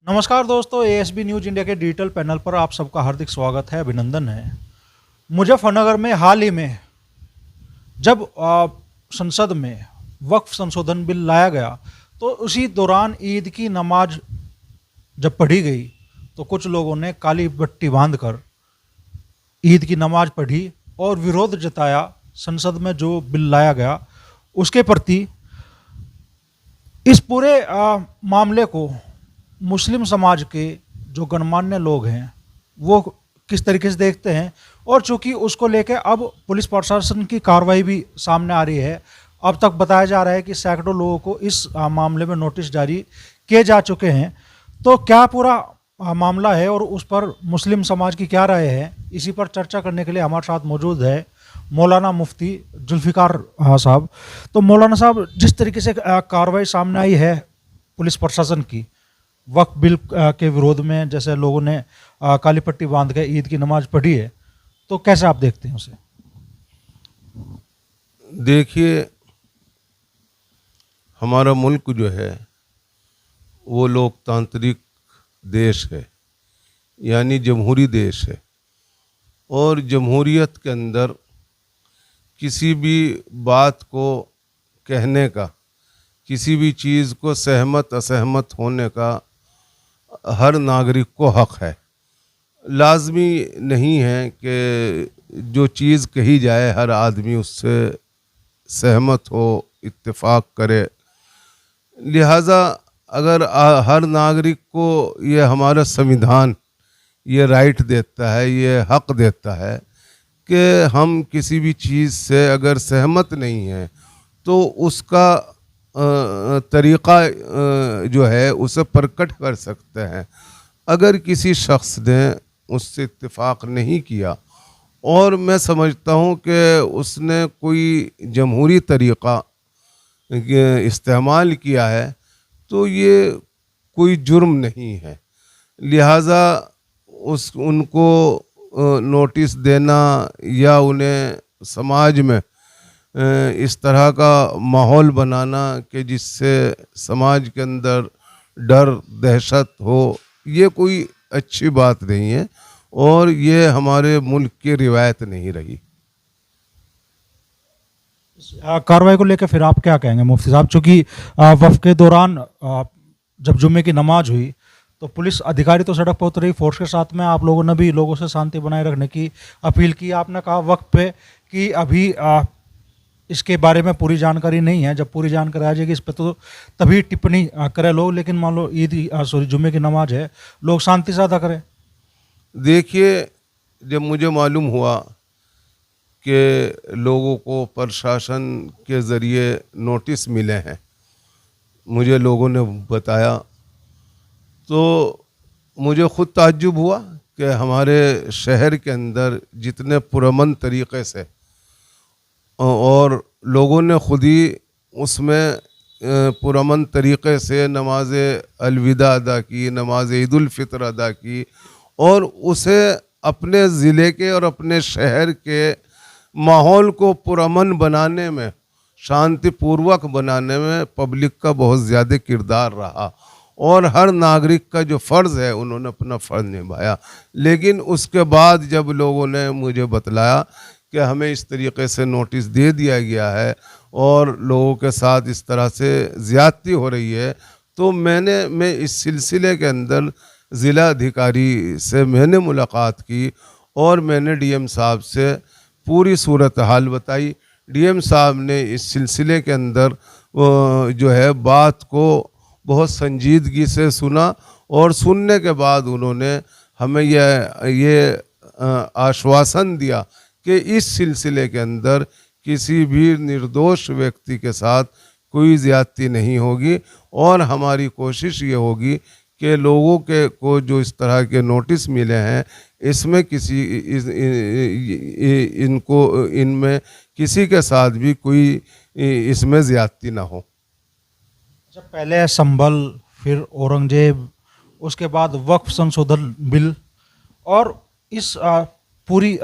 नमस्कार दोस्तों, ASB news India के डिजिटल पैनल पर आप सबका हार्दिक स्वागत है, अभिनंदन है। मुजफ्फरनगर में हाल ही में जब संसद में वक्फ संशोधन बिल लाया गया तो उसी दौरान ईद की नमाज जब पढ़ी गई तो कुछ लोगों ने काली पट्टी बांधकर ईद की नमाज पढ़ी और विरोध जताया संसद में जो बिल लाया गया उसके प्रति। इस पूरे मामले को मुस्लिम समाज के जो गणमान्य लोग हैं वो किस तरीके से देखते हैं, और चूंकि उसको लेकर अब पुलिस प्रशासन की कार्रवाई भी सामने आ रही है। अब तक बताया जा रहा है कि सैकड़ों लोगों को इस मामले में नोटिस जारी किए जा चुके हैं। तो क्या पूरा मामला है और उस पर मुस्लिम समाज की क्या राय है, इसी पर चर्चा करने के लिए हमारे साथ मौजूद है मौलाना मुफ्ती जुल्फिकार साहब। तो मौलाना साहब, जिस तरीके से कार्रवाई सामने आई है पुलिस प्रशासन की वक्फ बिल के विरोध में, जैसे लोगों ने काली पट्टी बांध के ईद की नमाज पढ़ी है, तो कैसे आप देखते हैं उसे? देखिए, हमारा मुल्क जो है वो लोकतांत्रिक देश है, यानी जमहूरी देश है। और जमहूरियत के अंदर किसी भी बात को कहने का, किसी भी चीज़ को सहमत असहमत होने का हर नागरिक को हक है। लाजमी नहीं है कि जो चीज़ कही जाए हर आदमी उससे सहमत हो, इत्तेफाक करे। लिहाजा अगर हर नागरिक को ये हमारा संविधान ये राइट देता है, ये हक देता है कि हम किसी भी चीज़ से अगर सहमत नहीं हैं तो उसका तरीक़ा जो है उसे प्रकट कर सकते हैं। अगर किसी शख्स ने उससे इत्तेफाक नहीं किया और मैं समझता हूँ कि उसने कोई जमहूरी तरीक़ा इस्तेमाल किया है तो ये कोई जुर्म नहीं है। लिहाजा उनको नोटिस देना या उन्हें समाज में इस तरह का माहौल बनाना कि जिससे समाज के अंदर डर दहशत हो, ये कोई अच्छी बात नहीं है और ये हमारे मुल्क की रिवायत नहीं रही। कार्रवाई को लेकर फिर आप क्या कहेंगे मुफ्ती साहब? चूँकि वक्फ के दौरान जब जुम्मे की नमाज हुई तो पुलिस अधिकारी तो सड़क पर उतरे, फोर्स के साथ में आप लोगों ने भी लोगों से शांति बनाए रखने की अपील की। आपने कहा वक्फ पे कि अभी इसके बारे में पूरी जानकारी नहीं है, जब पूरी जानकारी आ जाएगी इस पर तो तभी टिप्पणी करें लोग। लेकिन मान लो जुम्मे की नमाज है, लोग शांति से अदा करें। देखिए, जब मुझे मालूम हुआ कि लोगों को प्रशासन के ज़रिए नोटिस मिले हैं, मुझे लोगों ने बताया, तो मुझे ख़ुद ताज्जुब हुआ कि हमारे शहर के अंदर जितने पुरअमन तरीक़े से और लोगों ने ख़ुद ही उसमें पुरअमन तरीक़े से नमाज अलविदा अदा की, नमाज ईदुल फितर अदा की और उसे अपने ज़िले के और अपने शहर के माहौल को पुरअमन बनाने में, शांतिपूर्वक बनाने में पब्लिक का बहुत ज़्यादा किरदार रहा और हर नागरिक का जो फ़र्ज़ है उन्होंने अपना फ़र्ज़ निभाया। लेकिन उसके बाद जब लोगों ने मुझे बतलाया कि हमें इस तरीक़े से नोटिस दे दिया गया है और लोगों के साथ इस तरह से ज़्यादती हो रही है, तो मैं इस सिलसिले के अंदर ज़िला अधिकारी से मैंने मुलाकात की और मैंने डीएम साहब से पूरी सूरत हाल बताई। डीएम साहब ने इस सिलसिले के अंदर जो है बात को बहुत संजीदगी से सुना और सुनने के बाद उन्होंने हमें ये आश्वासन दिया कि इस सिलसिले के अंदर किसी भी निर्दोष व्यक्ति के साथ कोई ज़्यादती नहीं होगी और हमारी कोशिश ये होगी कि लोगों के को जो इस तरह के नोटिस मिले हैं इसमें इनमें किसी के साथ भी कोई इसमें ज़्यादती ना हो। अच्छा, पहले संभल, फिर औरंगजेब, उसके बाद वक्फ संशोधन बिल, और इस पूरी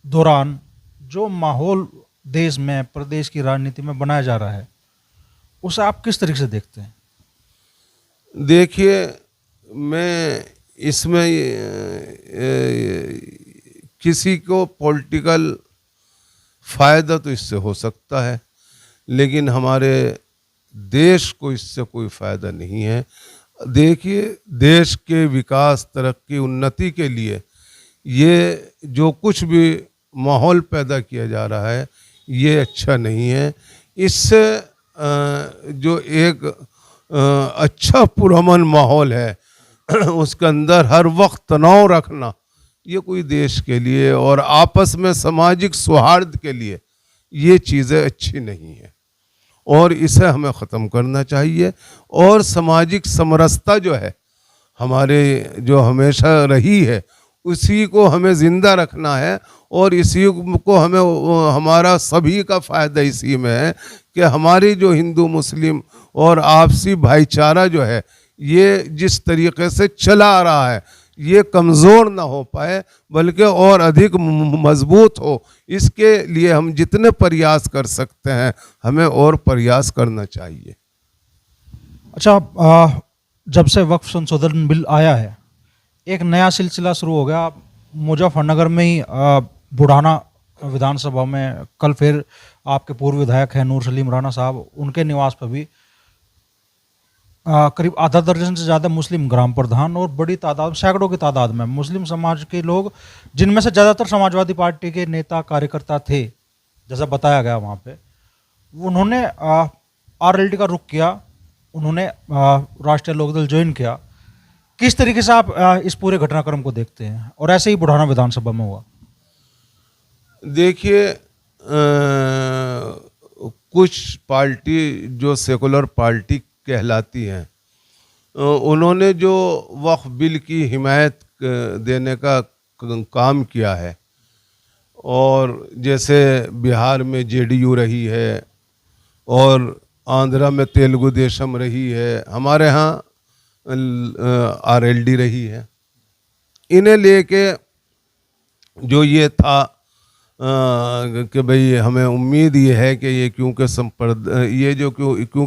दौरान जो माहौल देश में, प्रदेश की राजनीति में बनाया जा रहा है, उसे आप किस तरीके से देखते हैं? देखिए, मैं इसमें किसी को पॉलिटिकल फ़ायदा तो इससे हो सकता है, लेकिन हमारे देश को इससे कोई फ़ायदा नहीं है। देखिए, देश के विकास, तरक्की, उन्नति के लिए ये जो कुछ भी माहौल पैदा किया जा रहा है ये अच्छा नहीं है। इससे जो एक अच्छा पुरअमन माहौल है उसके अंदर हर वक्त तनाव रखना, ये कोई देश के लिए और आपस में सामाजिक सौहार्द के लिए ये चीज़ें अच्छी नहीं है और इसे हमें ख़त्म करना चाहिए। और सामाजिक समरसता जो है हमारे जो हमेशा रही है उसी को हमें ज़िंदा रखना है और इसी को हमें, हमारा सभी का फ़ायदा इसी में है कि हमारी जो हिंदू मुस्लिम और आपसी भाईचारा जो है ये जिस तरीके से चला आ रहा है ये कमज़ोर ना हो पाए बल्कि और अधिक मजबूत हो, इसके लिए हम जितने प्रयास कर सकते हैं हमें और प्रयास करना चाहिए। अच्छा, जब से वक्फ संशोधन बिल आया है एक नया सिलसिला शुरू हो गया। मुजफ्फरनगर में ही बुढ़ाना विधानसभा में कल फिर आपके पूर्व विधायक हैं नूर सलीम राणा साहब, उनके निवास पर भी करीब आधा दर्जन से ज़्यादा मुस्लिम ग्राम प्रधान और बड़ी तादाद, सैकड़ों की तादाद में मुस्लिम समाज के लोग, जिनमें से ज़्यादातर समाजवादी पार्टी के नेता कार्यकर्ता थे जैसा बताया गया वहाँ पे, उन्होंने आरएलडी का रुख किया, उन्होंने राष्ट्रीय लोकदल ज्वाइन किया। किस तरीके से आप इस पूरे घटनाक्रम को देखते हैं? और ऐसे ही बुढ़ाना विधानसभा में हुआ। देखिए, कुछ पार्टी जो सेकुलर पार्टी कहलाती हैं उन्होंने जो वक्फ बिल की हिमायत देने का काम किया है और जैसे बिहार में जेडीयू रही है और आंध्रा में तेलुगु देशम रही है, हमारे यहाँ आरएलडी रही है, इन्हें लेके जो ये था कि भाई हमें उम्मीद ये है कि ये क्योंकि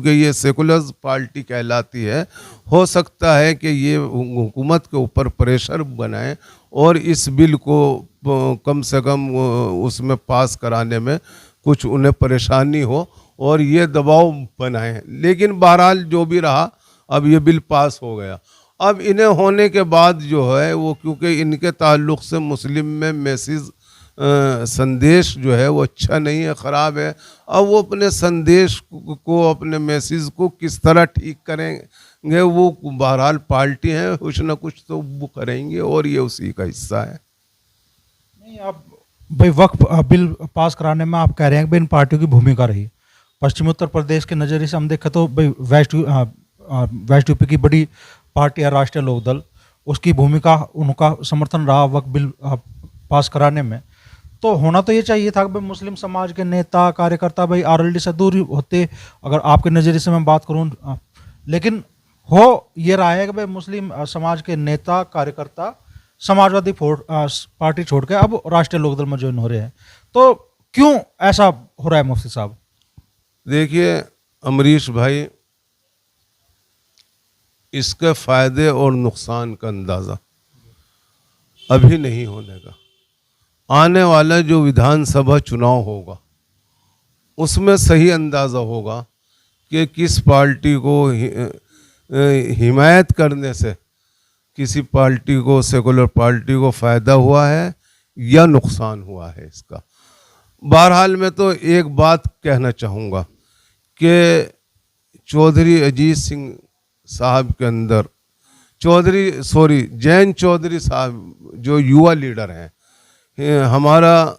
ये सेकुलर पार्टी कहलाती है, हो सकता है कि ये हुकूमत के ऊपर प्रेशर बनाएं और इस बिल को कम से कम उसमें पास कराने में कुछ उन्हें परेशानी हो और ये दबाव बनाएं। लेकिन बहरहाल जो भी रहा, अब ये बिल पास हो गया। अब इन्हें होने के बाद जो है वो, क्योंकि इनके ताल्लुक़ से मुस्लिम में मैसेज संदेश जो है वो अच्छा नहीं है, ख़राब है। अब वो अपने संदेश को, अपने मैसेज को किस तरह ठीक करेंगे, वो बहरहाल पार्टी है, कुछ ना कुछ तो वो करेंगे और ये उसी का हिस्सा है। नहीं, आप भाई वक्फ बिल पास कराने में आप कह रहे हैं कि इन पार्टियों की भूमिका रही। पश्चिमी उत्तर प्रदेश के नज़रिए से हम देखें तो भाई वेस्ट यूपी की बड़ी पार्टी है राष्ट्रीय लोकदल, उसकी भूमिका, उनका समर्थन रहा वक्फ बिल पास कराने में। तो होना तो ये चाहिए था कि भाई मुस्लिम समाज के नेता कार्यकर्ता भाई आरएलडी से दूर होते, अगर आपके नज़रिए से मैं बात करूं, लेकिन हो ये रहा है कि भाई मुस्लिम समाज के नेता कार्यकर्ता समाजवादी पार्टी छोड़ के अब राष्ट्रीय लोकदल में ज्वाइन हो रहे हैं। तो क्यों ऐसा हो रहा है मुफ्ती साहब? देखिए अमरीश भाई, इसके फ़ायदे और नुकसान का अंदाज़ा अभी नहीं होने का। आने वाला जो विधानसभा चुनाव होगा उसमें सही अंदाज़ा होगा कि किस पार्टी को हिमायत करने से किसी पार्टी को, सेकुलर पार्टी को फ़ायदा हुआ है या नुकसान हुआ है इसका। बहरहाल मैं तो एक बात कहना चाहूँगा कि चौधरी अजीत सिंह साहब के अंदर, जैन चौधरी साहब जो युवा लीडर हैं हमारा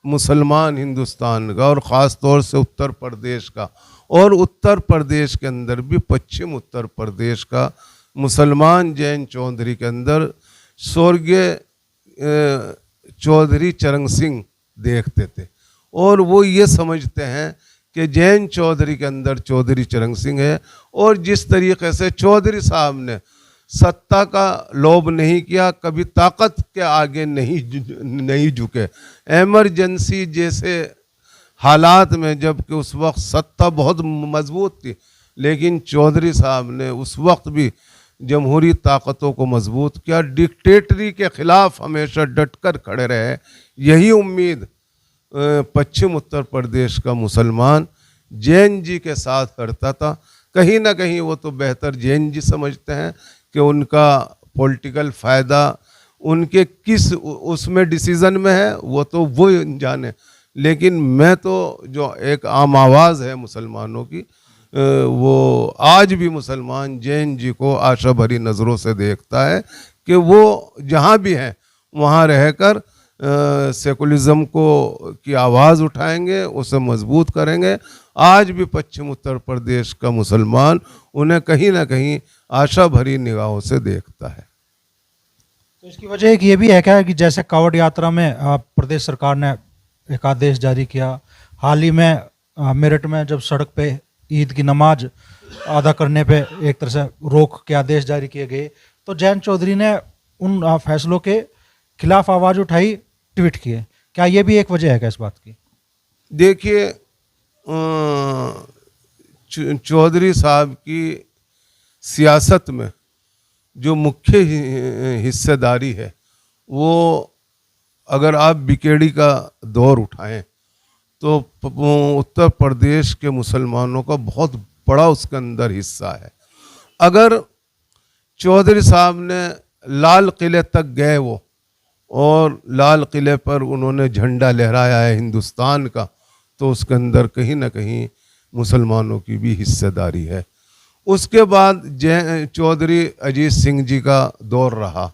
मुसलमान हिंदुस्तान का और ख़ास तौर से उत्तर प्रदेश का, और उत्तर प्रदेश के अंदर भी पश्चिम उत्तर प्रदेश का मुसलमान जैन चौधरी के अंदर स्वर्गीय चौधरी चरण सिंह देखते थे और वो ये समझते हैं कि जैन चौधरी के अंदर चौधरी चरण सिंह है। और जिस तरीके से चौधरी साहब ने सत्ता का लोभ नहीं किया, कभी ताकत के आगे नहीं झुके, एमरजेंसी जैसे हालात में, जबकि उस वक्त सत्ता बहुत मजबूत थी, लेकिन चौधरी साहब ने उस वक्त भी जमहूरी ताकतों को मजबूत किया, डिक्टेटरी के खिलाफ हमेशा डटकर खड़े रहे। यही उम्मीद पश्चिम उत्तर प्रदेश का मुसलमान जैन जी के साथ करता था। कहीं ना कहीं वो तो बेहतर जैन जी समझते हैं कि उनका पॉलिटिकल फ़ायदा उनके किस उसमें डिसीज़न में है, वो तो वो जाने। लेकिन मैं तो जो एक आम आवाज़ है मुसलमानों की, वो आज भी मुसलमान जैन जी को आशा भरी नज़रों से देखता है कि वो जहाँ भी हैं वहाँ रहकर सेकुलरिज्म को की आवाज़ उठाएंगे, उसे मजबूत करेंगे। आज भी पश्चिम उत्तर प्रदेश का मुसलमान उन्हें कहीं ना कहीं आशा भरी निगाहों से देखता है। तो इसकी वजह एक ये भी है क्या कि जैसे कावड़ यात्रा में प्रदेश सरकार ने एक आदेश जारी किया, हाल ही में मेरठ में जब सड़क पे ईद की नमाज अदा करने पे एक तरह से रोक के आदेश जारी किए गए, तो जयंत चौधरी ने उन फैसलों के खिलाफ आवाज़ उठाई, ट्वीट किए। क्या ये भी एक वजह है क्या इस बात की? देखिए, चौधरी साहब की सियासत में जो मुख्य हिस्सेदारी है, वो अगर आप बीकेडी का दौर उठाएं तो उत्तर प्रदेश के मुसलमानों का बहुत बड़ा उसके अंदर हिस्सा है। अगर चौधरी साहब ने लाल किले तक गए वो, और लाल किले पर उन्होंने झंडा लहराया है हिंदुस्तान का, तो उसके अंदर कहीं ना कहीं मुसलमानों की भी हिस्सेदारी है। उसके बाद चौधरी अजीत सिंह जी का दौर रहा।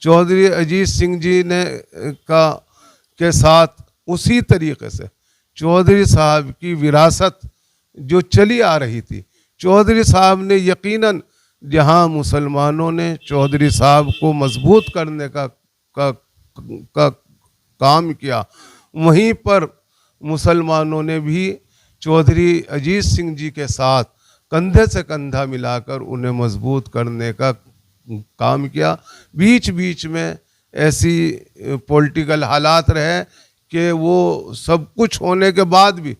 चौधरी अजीत सिंह जी ने के साथ उसी तरीके से चौधरी साहब की विरासत जो चली आ रही थी, चौधरी साहब ने यकीनन जहां मुसलमानों ने चौधरी साहब को मजबूत करने का काम किया, वहीं पर मुसलमानों ने भी चौधरी अजीत सिंह जी के साथ कंधे से कंधा मिलाकर उन्हें मजबूत करने का काम किया। बीच बीच में ऐसी पॉलिटिकल हालात रहे कि वो सब कुछ होने के बाद भी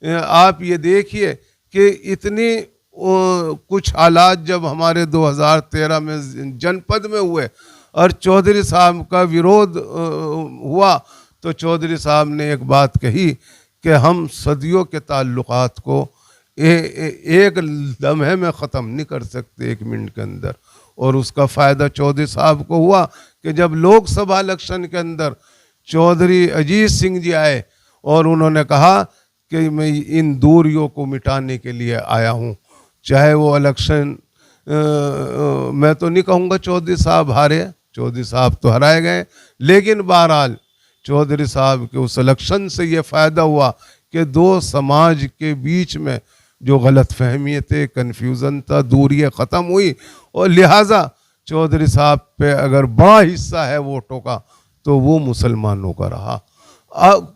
आप ये देखिए कि इतनी कुछ हालात जब हमारे 2013 में जनपद में हुए और चौधरी साहब का विरोध हुआ, तो चौधरी साहब ने एक बात कही कि हम सदियों के ताल्लुकात को एक लम्हे में ख़त्म नहीं कर सकते, 1 मिनट के अंदर। और उसका फ़ायदा चौधरी साहब को हुआ कि जब लोकसभा इलेक्शन के अंदर चौधरी अजीत सिंह जी आए और उन्होंने कहा कि मैं इन दूरियों को मिटाने के लिए आया हूँ, चाहे वो इलेक्शन मैं तो नहीं कहूँगा चौधरी साहब हारे, चौधरी साहब तो हराए गए, लेकिन बहरहाल चौधरी साहब के उस इलेक्शन से ये फ़ायदा हुआ कि 2 समाज के बीच में जो गलत फहमी थे, कन्फ्यूज़न था, दूरियाँ ख़त्म हुई। और लिहाजा चौधरी साहब पे अगर बड़ा हिस्सा है वोटों का, तो वो मुसलमानों का रहा।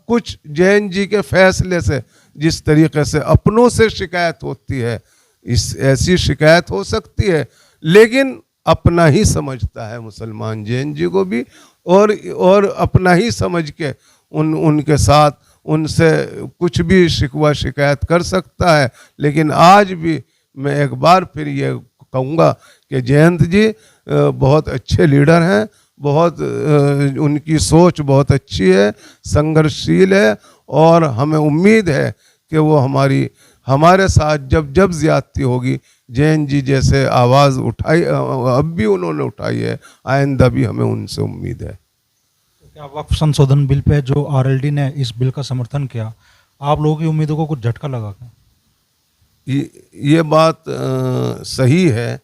कुछ जैन जी के फैसले से जिस तरीके से अपनों से शिकायत होती है, ऐसी शिकायत हो सकती है, लेकिन अपना ही समझता है मुसलमान जैन जी को भी, और अपना ही समझ के उनके साथ उनसे कुछ भी शिकवा शिकायत कर सकता है। लेकिन आज भी मैं एक बार फिर ये कहूँगा कि जयंत जी बहुत अच्छे लीडर हैं, बहुत उनकी सोच बहुत अच्छी है, संघर्षशील है, और हमें उम्मीद है कि वो हमारे साथ जब ज़्यादती होगी, जैन जी जैसे आवाज़ उठाई, अब भी उन्होंने उठाई है, आइंदा भी हमें उनसे उम्मीद है। क्या वक्फ संशोधन बिल पे जो आरएलडी ने इस बिल का समर्थन किया, आप लोगों की उम्मीदों को कुछ झटका लगा क्या? ये बात सही है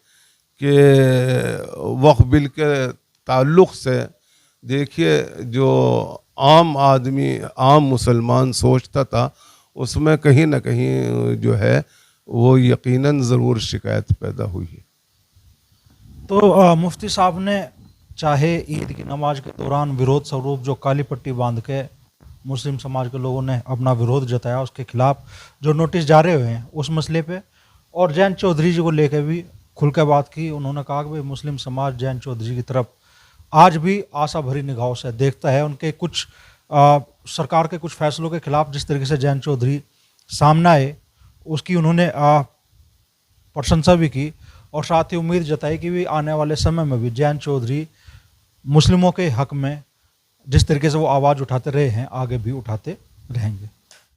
कि वक्फ बिल के ताल्लुक़ से देखिए, जो आम आदमी, आम मुसलमान सोचता था, उसमें कहीं ना कहीं जो है वो यकीनन ज़रूर शिकायत पैदा हुई है। तो मुफ्ती साहब ने चाहे ईद की नमाज के दौरान विरोध स्वरूप जो काली पट्टी बांध के मुस्लिम समाज के लोगों ने अपना विरोध जताया, उसके खिलाफ जो नोटिस जारी हुए हैं उस मसले पे, और जयंत चौधरी जी को लेकर भी खुल के बात की। उन्होंने कहा कि भाई मुस्लिम समाज जयंत चौधरी की तरफ आज भी आशा भरी निगाहों से देखता है। उनके कुछ सरकार के कुछ फैसलों के खिलाफ जिस तरीके से जयंत चौधरी सामने आए, उसकी उन्होंने प्रशंसा भी की, और साथ ही उम्मीद जताई कि भी आने वाले समय में भी जैन चौधरी मुस्लिमों के हक में जिस तरीके से वो आवाज़ उठाते रहे हैं आगे भी उठाते रहेंगे।